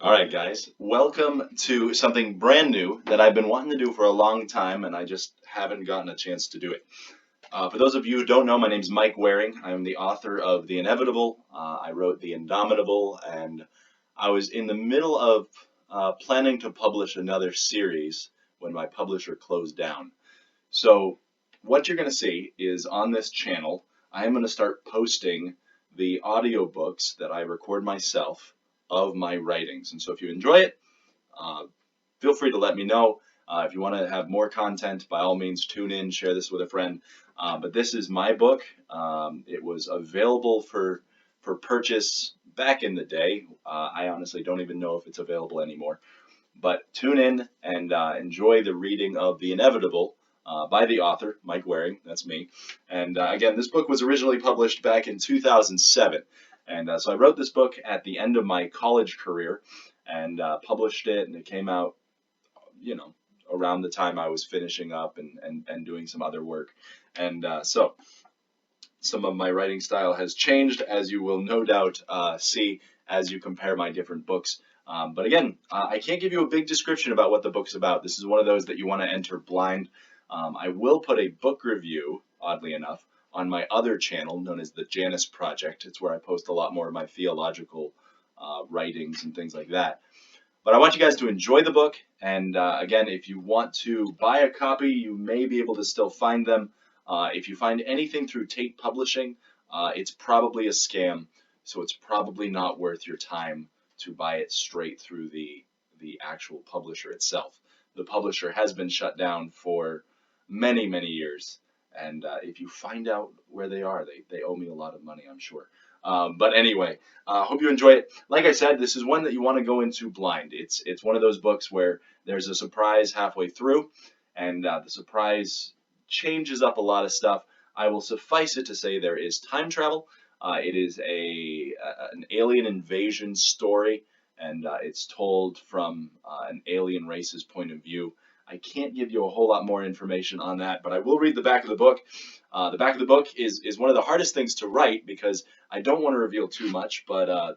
All right, guys, welcome to something brand new that I've been wanting to do for a long time, and I just haven't gotten a chance to do it. For those of you who don't know, my name's Mike Waring. I'm the author of The Inevitable. I wrote The Indomitable, and I was in the middle of planning to publish another series when my publisher closed down. So, what you're going to see is on this channel, I am going to start posting the audiobooks that I record myself of my writings. And so, if you enjoy it, uh, feel free to let me know. If you want to have more content, by all means, tune in, share this with a friend. But this is my book. It was available for purchase back in the day. I honestly don't even know if it's available anymore. But tune in and enjoy the reading of The Inevitable by the author, Mike Waring. That's me. And again, this book was originally published back in 2007. And so I wrote this book at the end of my college career and published it, and it came out, you know, around the time I was finishing up and doing some other work. And so some of my writing style has changed, as you will no doubt see as you compare my different books. But again, I can't give you a big description about what the book's about. This is one of those that you want to enter blind. I will put a book review, oddly enough, on my other channel known as the Janus Project. It's where I post a lot more of my theological writings and things like that. But I want you guys to enjoy the book. And again, if you want to buy a copy, you may be able to still find them. If you find anything through Tate Publishing, it's probably a scam. So it's probably not worth your time to buy it straight through the actual publisher itself. The publisher has been shut down for many, many years. And if you find out where they are, they owe me a lot of money, I'm sure. But anyway, hope you enjoy it. Like I said, this is one that you want to go into blind. It's one of those books where there's a surprise halfway through, and the surprise changes up a lot of stuff. I will suffice it to say there is time travel. It is an alien invasion story, and it's told from an alien race's point of view. I can't give you a whole lot more information on that, but I will read the back of the book. The back of the book is one of the hardest things to write because I don't want to reveal too much, but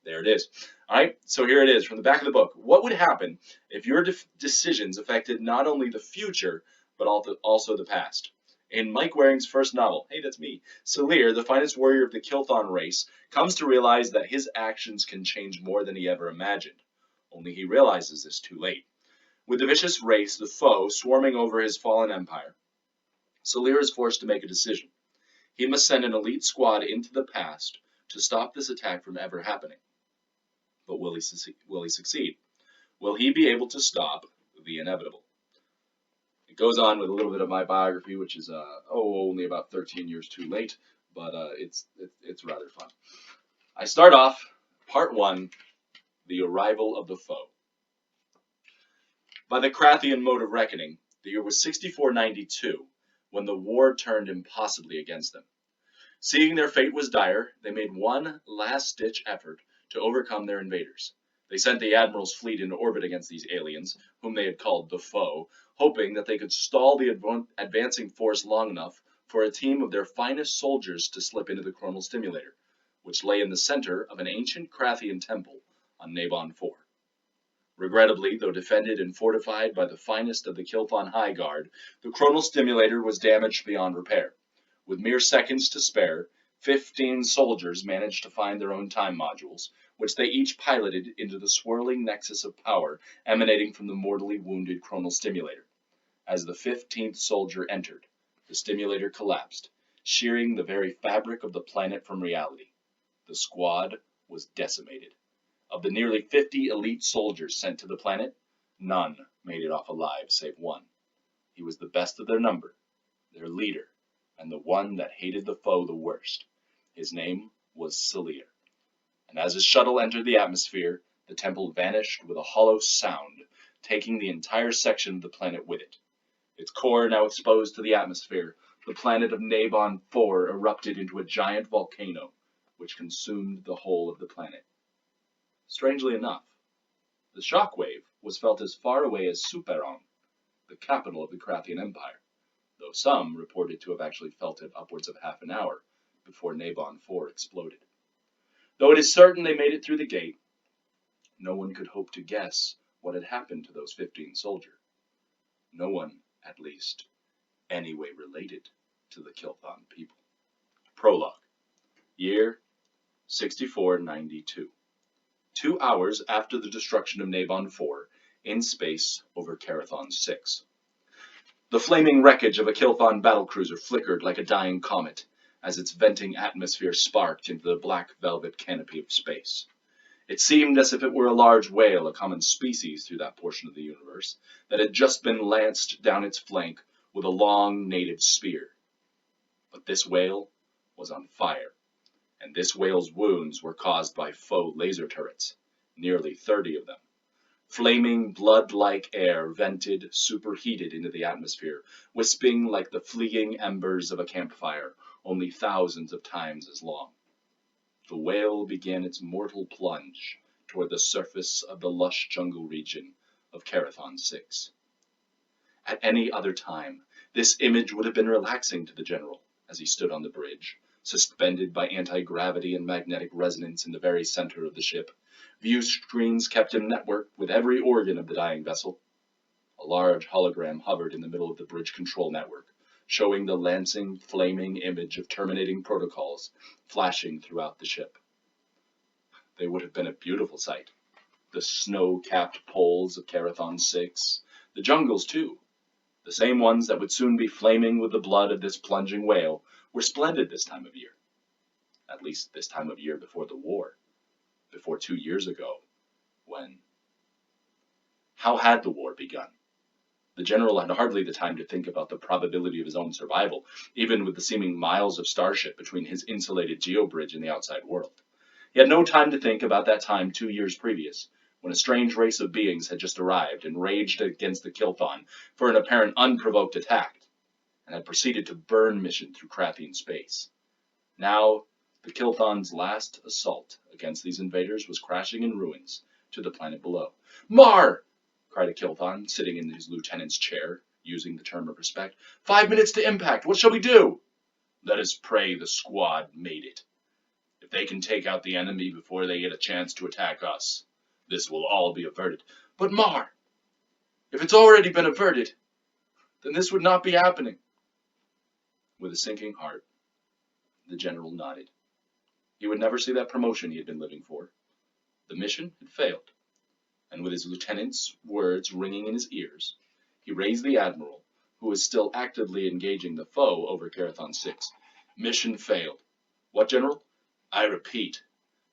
there it is. All right, so here it is from the back of the book. What would happen if your decisions affected not only the future, but also the past? In Mike Waring's first novel, hey, that's me, Salir, the finest warrior of the Kilthon race, comes to realize that his actions can change more than he ever imagined. Only he realizes this too late. With the vicious race, the foe, swarming over his fallen empire, Salir is forced to make a decision. He must send an elite squad into the past to stop this attack from ever happening. But will he succeed? Will he be able to stop the inevitable? It goes on with a little bit of my biography, which is only about 13 years too late, but it's rather fun. I start off part 1, the arrival of the foe. By the Krathian mode of reckoning, the year was 6492, when the war turned impossibly against them. Seeing their fate was dire, they made one last-ditch effort to overcome their invaders. They sent the Admiral's fleet into orbit against these aliens, whom they had called the foe, hoping that they could stall the advancing force long enough for a team of their finest soldiers to slip into the chronal stimulator, which lay in the center of an ancient Krathian temple on Nabon 4. Regrettably, though defended and fortified by the finest of the Kilthon High Guard, the chronal stimulator was damaged beyond repair. With mere seconds to spare, 15 soldiers managed to find their own time modules, which they each piloted into the swirling nexus of power emanating from the mortally wounded chronal stimulator. As the 15th soldier entered, the stimulator collapsed, shearing the very fabric of the planet from reality. The squad was decimated. Of the nearly 50 elite soldiers sent to the planet, none made it off alive save one. He was the best of their number, their leader, and the one that hated the foe the worst. His name was Salir. And as his shuttle entered the atmosphere, the temple vanished with a hollow sound, taking the entire section of the planet with it. Its core now exposed to the atmosphere, the planet of Nabon 4 erupted into a giant volcano, which consumed the whole of the planet. Strangely enough, the shockwave was felt as far away as Superon, the capital of the Krathian Empire, though some reported to have actually felt it upwards of half an hour before Nabon 4 exploded. Though it is certain they made it through the gate, no one could hope to guess what had happened to those 15 soldiers. No one, at least, any way related to the Kilthon people. Prologue. Year 6492. 2 hours after the destruction of Nabon 4, in space over Carathon 6. The flaming wreckage of a Kilthon battlecruiser flickered like a dying comet as its venting atmosphere sparked into the black velvet canopy of space. It seemed as if it were a large whale, a common species through that portion of the universe, that had just been lanced down its flank with a long native spear. But this whale was on fire, and this whale's wounds were caused by foe laser turrets, nearly 30 of them. Flaming, blood-like air vented, superheated into the atmosphere, wisping like the fleeing embers of a campfire, only thousands of times as long. The whale began its mortal plunge toward the surface of the lush jungle region of Carathon 6. At any other time, this image would have been relaxing to the general as he stood on the bridge, suspended by anti-gravity and magnetic resonance in the very center of the ship. View screens kept him networked with every organ of the dying vessel. A large hologram hovered in the middle of the bridge control network, showing the lancing, flaming image of terminating protocols flashing throughout the ship. They would have been a beautiful sight. The snow-capped poles of Carathon 6, the jungles too, the same ones that would soon be flaming with the blood of this plunging whale, were splendid this time of year. At least this time of year before the war, before 2 years ago, when... How had the war begun? The general had hardly the time to think about the probability of his own survival, even with the seeming miles of starship between his insulated geobridge and the outside world. He had no time to think about that time 2 years previous, when a strange race of beings had just arrived and raged against the Kilthon for an apparent unprovoked attack, and had proceeded to burn mission through Crathian space. Now, the Kilthon's last assault against these invaders was crashing in ruins to the planet below. "Mar!" cried a Kilthon, sitting in his lieutenant's chair, using the term of respect. 5 minutes to impact. What shall we do?" "Let us pray the squad made it. If they can take out the enemy before they get a chance to attack us, this will all be averted." "But Mar, if it's already been averted, then this would not be happening." With a sinking heart, the general nodded. He would never see that promotion he had been living for. The mission had failed, and with his lieutenant's words ringing in his ears, he raised the admiral, who was still actively engaging the foe over Carathon 6. "Mission failed." "What, General?" "I repeat,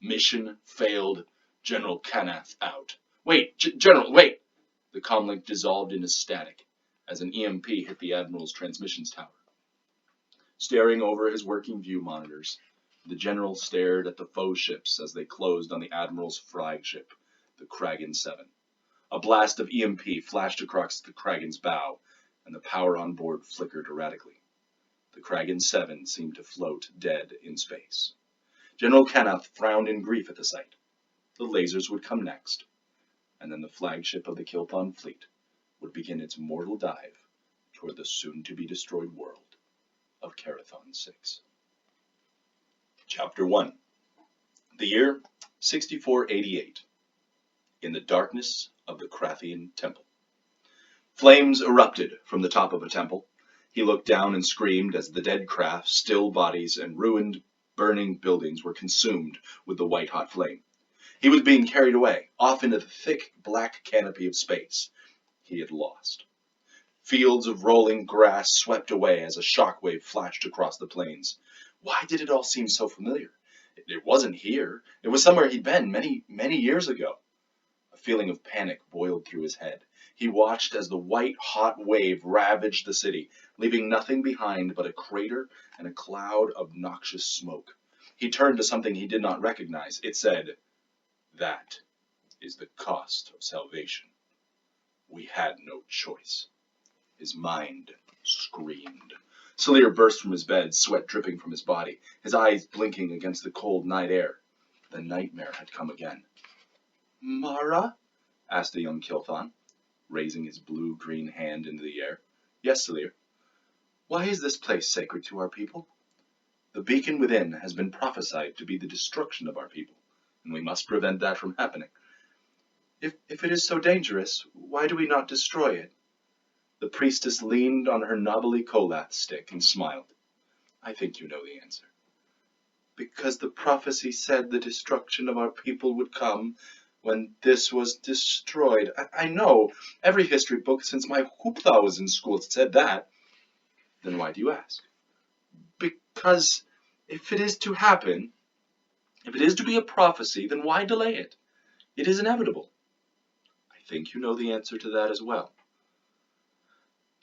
mission failed. General Kanath out." "Wait, General, wait!" The comlink dissolved into static as an EMP hit the admiral's transmissions tower. Staring over his working view monitors, the general stared at the foe ships as they closed on the admiral's flagship, the Kragan 7. A blast of EMP flashed across the Kragan's bow, and the power on board flickered erratically. The Kragan 7 seemed to float dead in space. General Kanath frowned in grief at the sight. The lasers would come next, and then the flagship of the Kilthon fleet would begin its mortal dive toward the soon-to-be-destroyed world of Carathon 6. Chapter 1. The year 6488. In the darkness of the Crathian temple. Flames erupted from the top of a temple. He looked down and screamed as the dead craft, still bodies, and ruined, burning buildings were consumed with the white-hot flame. He was being carried away, off into the thick black canopy of space. He had lost. Fields of rolling grass swept away as a shockwave flashed across the plains. Why did it all seem so familiar? It wasn't here. It was somewhere he'd been many, many years ago. A feeling of panic boiled through his head. He watched as the white-hot wave ravaged the city, leaving nothing behind but a crater and a cloud of noxious smoke. He turned to something he did not recognize. It said, "That is the cost of salvation. We had no choice." His mind screamed. Salir burst from his bed, sweat dripping from his body, his eyes blinking against the cold night air. The nightmare had come again. "Mara?" asked the young Kilthon, raising his blue-green hand into the air. "Yes, Salir." "Why is this place sacred to our people?" "The beacon within has been prophesied to be the destruction of our people, and we must prevent that from happening." If it is so dangerous, why do we not destroy it? The priestess leaned on her knobbly kolath stick and smiled. I think you know the answer. Because the prophecy said the destruction of our people would come when this was destroyed. I know. Every history book since my hoopla was in school said that. Then why do you ask? Because if it is to happen, if it is to be a prophecy, then why delay it? It is inevitable. I think you know the answer to that as well.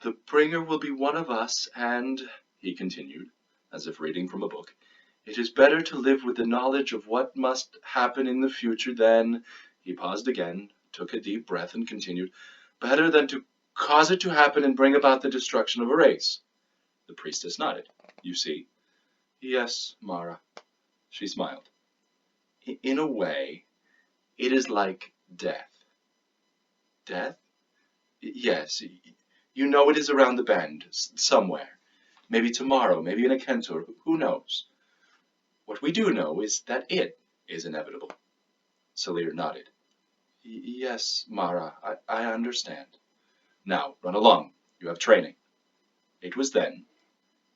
The bringer will be one of us, and, he continued, as if reading from a book, it is better to live with the knowledge of what must happen in the future than, he paused again, took a deep breath, and continued, better than to cause it to happen and bring about the destruction of a race. The priestess nodded. You see? Yes, Mara. She smiled. In a way, it is like death. Death? Yes. You know it is around the bend, somewhere. Maybe tomorrow, maybe in a Kentor, who knows? What we do know is that it is inevitable. Salir nodded. Yes, Mara, I understand. Now, run along. You have training. It was then,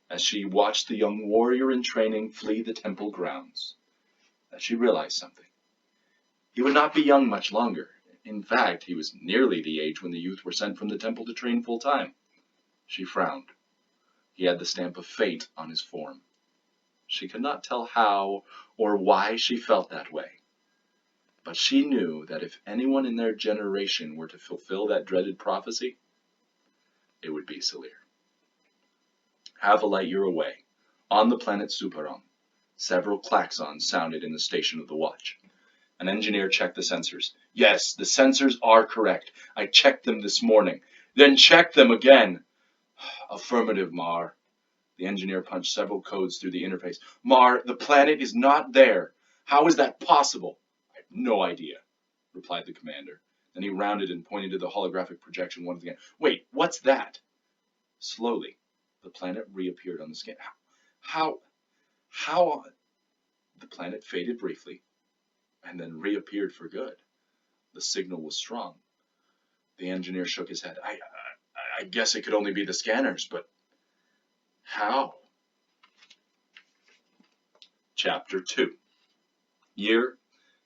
as she watched the young warrior in training flee the temple grounds, that she realized something. He would not be young much longer. In fact, he was nearly the age when the youth were sent from the temple to train full time. She frowned. He had the stamp of fate on his form. She could not tell how or why she felt that way. But she knew that if anyone in their generation were to fulfill that dreaded prophecy, it would be Salir. Half a light year away, on the planet Suparon, several klaxons sounded in the station of the watch. An engineer checked the sensors. Yes, the sensors are correct. I checked them this morning. Then check them again. Affirmative, Mar. The engineer punched several codes through the interface. Mar, the planet is not there. How is that possible? I have no idea, replied the commander. Then he rounded and pointed to the holographic projection once again. Wait, what's that? Slowly, the planet reappeared on the scan. How? The planet faded briefly and then reappeared for good. The signal was strong. The engineer shook his head. I guess it could only be the scanners, but how? Chapter 2. Year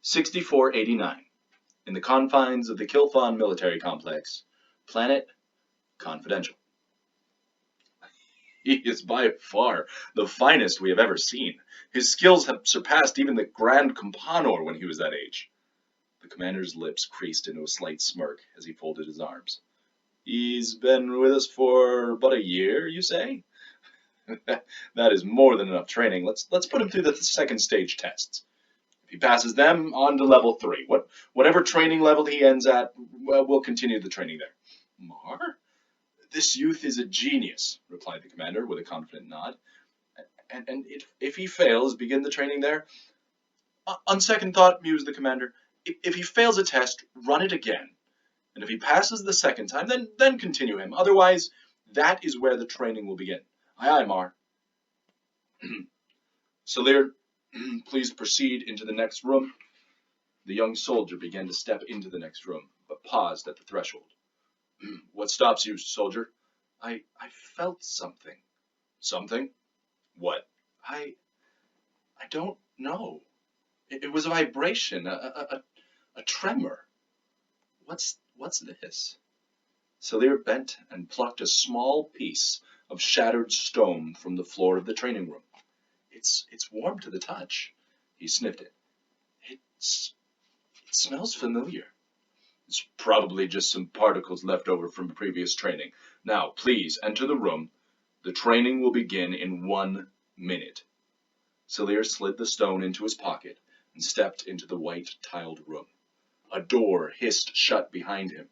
6489. In the confines of the Kilthon military complex. Planet confidential. He is by far the finest we have ever seen. His skills have surpassed even the Grand Companor when he was that age. The commander's lips creased into a slight smirk as he folded his arms. He's been with us for but a year, you say? That is more than enough training. Let's put him through the second stage tests. If he passes them, on to level 3. Whatever training level he ends at, we'll continue the training there. Mar? This youth is a genius, replied the commander with a confident nod. And if he fails, begin the training there? On second thought, mused the commander, if he fails a test, run it again. And if he passes the second time, then continue him. Otherwise, that is where the training will begin. Aye, aye, Mar. Salir, please proceed into the next room. The young soldier began to step into the next room, but paused at the threshold. What stops you, soldier? I felt something. Something? What? I don't know. It was a vibration, a tremor. What's this? Salir bent and plucked a small piece of shattered stone from the floor of the training room. It's warm to the touch. He sniffed it. It smells familiar. It's probably just some particles left over from previous training. Now, please enter the room. The training will begin in 1 minute. Salir slid the stone into his pocket and stepped into the white tiled room. A door hissed shut behind him,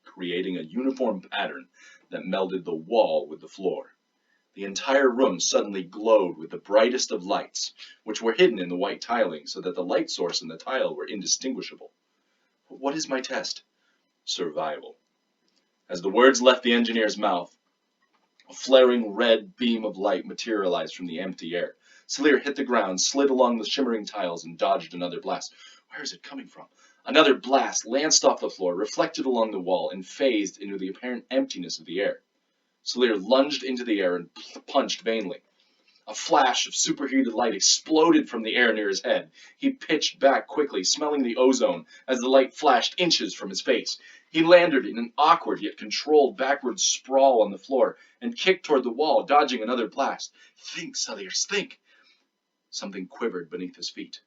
creating a uniform pattern that melded the wall with the floor. The entire room suddenly glowed with the brightest of lights, which were hidden in the white tiling so that the light source and the tile were indistinguishable. What is my test? Survival. As the words left the engineer's mouth, a flaring red beam of light materialized from the empty air. Salir hit the ground, slid along the shimmering tiles, and dodged another blast. Where is it coming from? Another blast lanced off the floor, reflected along the wall, and phased into the apparent emptiness of the air. Salir lunged into the air and punched vainly. A flash of superheated light exploded from the air near his head. He pitched back quickly, smelling the ozone as the light flashed inches from his face. He landed in an awkward yet controlled backward sprawl on the floor and kicked toward the wall, dodging another blast. Think, Salir, think! Something quivered beneath his feet.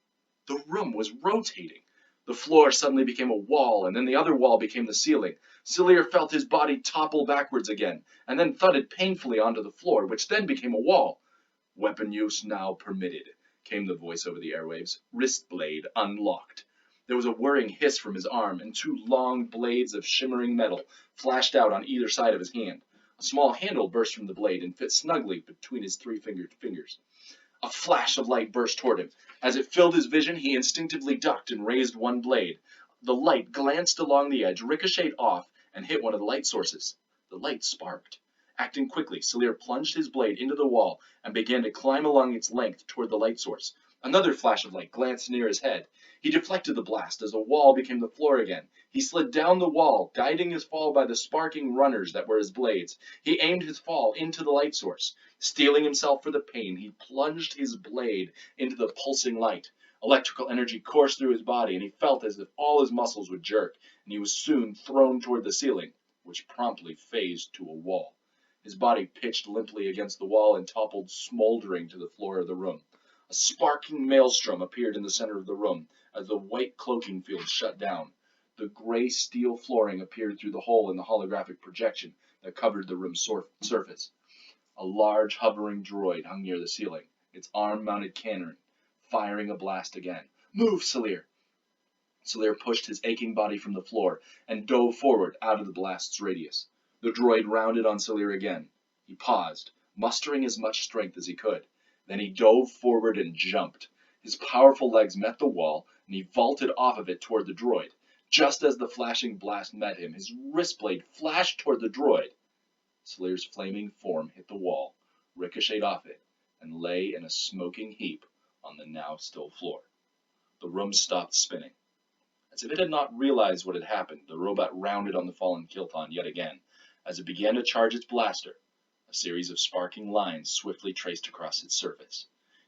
The room was rotating. The floor suddenly became a wall, and then the other wall became the ceiling. Salir felt his body topple backwards again, and then thudded painfully onto the floor, which then became a wall. "Weapon use now permitted," came the voice over the airwaves. "Wrist blade unlocked." There was a whirring hiss from his arm, and two long blades of shimmering metal flashed out on either side of his hand. A small handle burst from the blade and fit snugly between his three-fingered fingers. A flash of light burst toward him. As it filled his vision, he instinctively ducked and raised one blade. The light glanced along the edge, ricocheted off, and hit one of the light sources. The light sparked. Acting quickly, Salir plunged his blade into the wall and began to climb along its length toward the light source. Another flash of light glanced near his head. He deflected the blast as the wall became the floor again. He slid down the wall, guiding his fall by the sparking runners that were his blades. He aimed his fall into the light source. Steeling himself for the pain, he plunged his blade into the pulsing light. Electrical energy coursed through his body, and he felt as if all his muscles would jerk, and he was soon thrown toward the ceiling, which promptly phased to a wall. His body pitched limply against the wall and toppled smoldering to the floor of the room. A sparking maelstrom appeared in the center of the room as the white cloaking field shut down. The gray steel flooring appeared through the hole in the holographic projection that covered the room's surface. A large hovering droid hung near the ceiling, its arm-mounted cannon firing a blast again. "Move, Salir!" Salir pushed his aching body from the floor and dove forward out of the blast's radius. The droid rounded on Salir again. He paused, mustering as much strength as he could. Then he dove forward and jumped. His powerful legs met the wall, and he vaulted off of it toward the droid. Just as the flashing blast met him, his wrist blade flashed toward the droid. Salir's flaming form hit the wall, ricocheted off it, and lay in a smoking heap on the now still floor. The room stopped spinning. As if it had not realized what had happened, the robot rounded on the fallen Kilton yet again. As it began to charge its blaster, a series of sparking lines swiftly traced across its surface.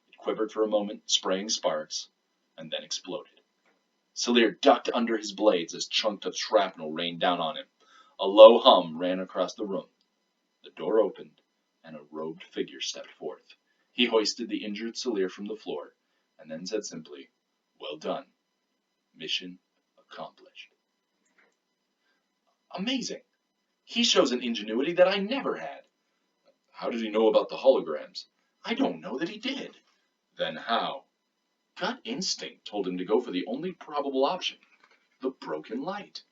It quivered for a moment, spraying sparks, and then exploded. Salir ducked under his blades as chunks of shrapnel rained down on him. A low hum ran across the room. The door opened, and a robed figure stepped forth. He hoisted the injured Salir from the floor, and then said simply, "Well done. Mission accomplished." Amazing! He shows an ingenuity that I never had. How did he know about the holograms? I don't know that he did. Then how? Gut instinct told him to go for the only probable option, the broken light.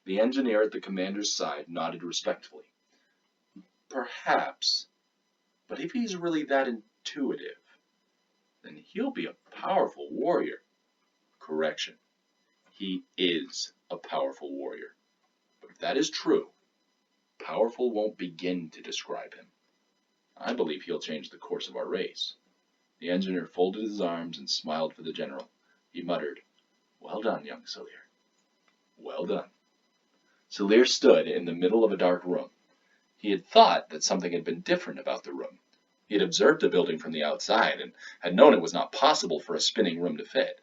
The engineer at the commander's side nodded respectfully. Perhaps, but if he's really that intuitive, then he'll be a powerful warrior. Correction. He is a powerful warrior. But if that is true, powerful won't begin to describe him. I believe he'll change the course of our race. The engineer folded his arms and smiled for the general. He muttered, "Well done, young Salir. Well done." Salir stood in the middle of a dark room. He had thought that something had been different about the room. He had observed the building from the outside and had known it was not possible for a spinning room to fit.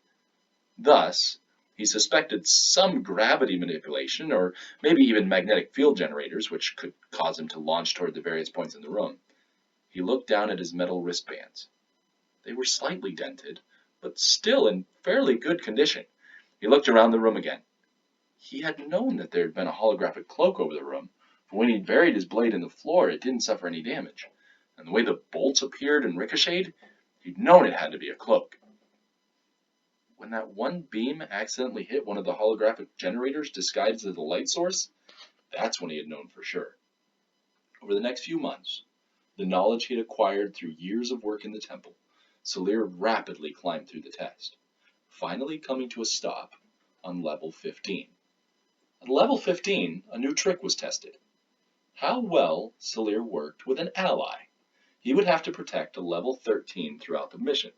Thus, he suspected some gravity manipulation, or maybe even magnetic field generators, which could cause him to launch toward the various points in the room. He looked down at his metal wristbands. They were slightly dented, but still in fairly good condition. He looked around the room again. He had known that there had been a holographic cloak over the room, but when he buried his blade in the floor, it didn't suffer any damage. And the way the bolts appeared and ricocheted, he'd known it had to be a cloak. When that one beam accidentally hit one of the holographic generators disguised as a light source, that's when he had known for sure. Over the next few months, the knowledge he had acquired through years of work in the temple, Salir rapidly climbed through the test, finally coming to a stop on level 15. At level 15, a new trick was tested. How well Salir worked with an ally. He would have to protect a level 13 throughout the mission.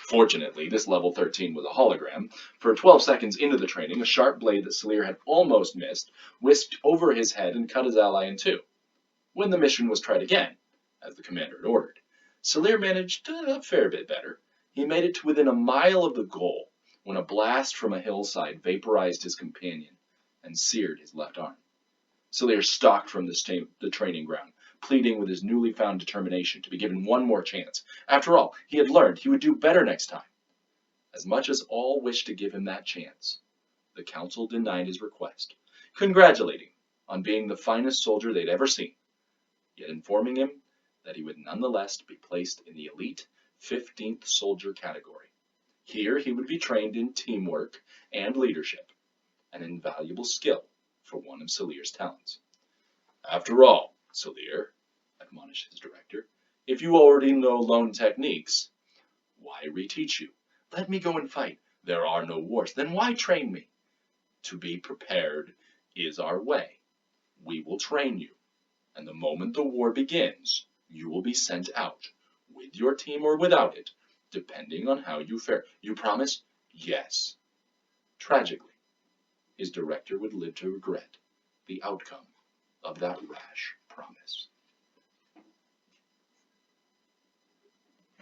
Fortunately, this level 13 was a hologram. For 12 seconds into the training, a sharp blade that Salir had almost missed whisked over his head and cut his ally in two. When the mission was tried again, as the commander had ordered, Salir managed a fair bit better. He made it to within a mile of the goal when a blast from a hillside vaporized his companion and seared his left arm. Salir stalked from the training ground, pleading with his newly found determination to be given one more chance. After all, he had learned he would do better next time. As much as all wished to give him that chance, the council denied his request, congratulating him on being the finest soldier they'd ever seen, yet informing him that he would nonetheless be placed in the elite 15th soldier category. Here he would be trained in teamwork and leadership, an invaluable skill for one of Salir's talents. After all, Salir, admonished his director, if you already know lone techniques, why reteach you? Let me go and fight. There are no wars. Then why train me? To be prepared is our way. We will train you, and the moment the war begins, you will be sent out, with your team or without it, depending on how you fare. You promise? Yes. Tragically, his director would live to regret the outcome of that rash promise.